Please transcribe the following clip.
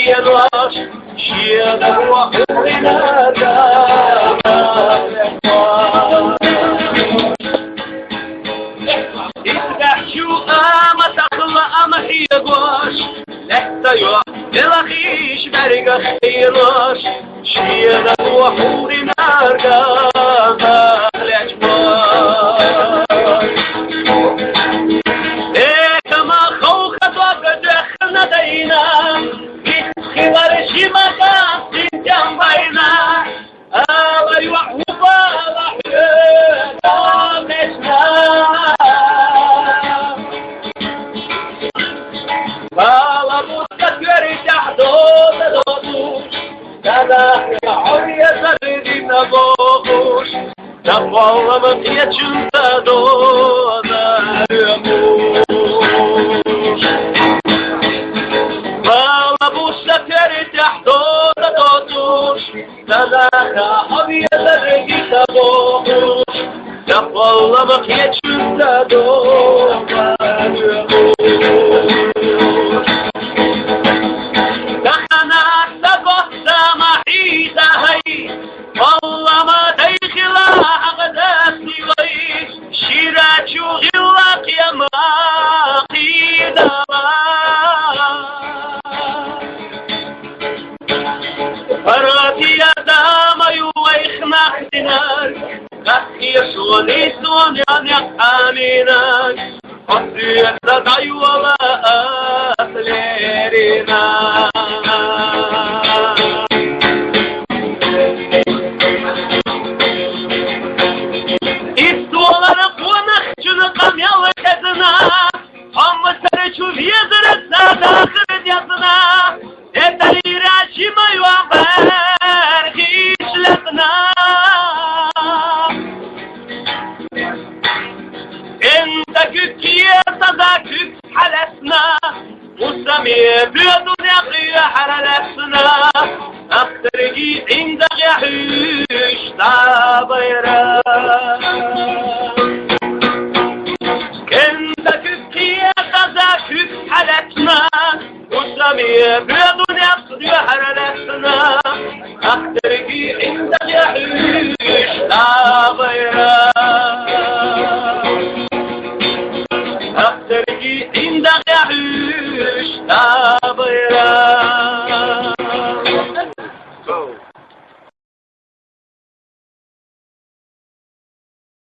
يروش شيدا وحورنا شو أما تخلى أما يروش لحتى يروح يلاخيش برقة خيروش شيدا وحورنا والله ما فيها شنطة دونا يموت والله بوسة ترتاح دونا دوتوش تلاقى أبيض رقيقة بوش والله ما فيها شنطة دونا يموت دخنا سبح سمحيتا هاي والله ما يسوني عن يحامينك قصير تدعي ولا أسليرنا إستولا نقوى نخشن قم يوكدنا هم سرشو في يزر السادة خرد يصنا يتري راشي ما يوابر خيش لسنا صداقك حلسنا مستمع بدنيا قيا حلسنا أخترقي عندك يحيش تابيرا كنتك قيا صداقك حلسنا مستمع بدنيا قيا حلسنا أخترقي عندك يحيش تابيرا عندك يعيش تابيرا